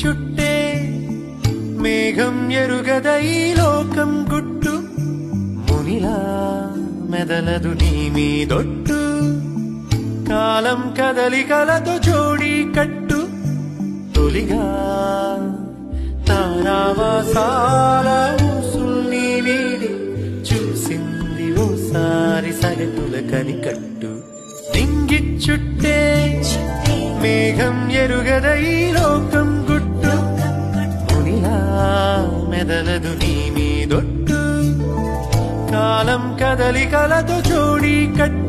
చుట్టే మేఘం ఎరుగదై లోకం గుట్టు మునిలా మెదలదు నీ మీదొట్టు కాలం కదలికలతో జోడి కట్టు తొలిగా తారావాసాల ఊసుల్ని వీడి చూసింది ఓసారి సగటుల కనికట్టు నింగి చుట్టే మేఘం ఎరుగదై లోకం గుట్టు మునిలా మెదలదు నీ మీదొట్టు కాలం కదలికలతో జోడి కట్టు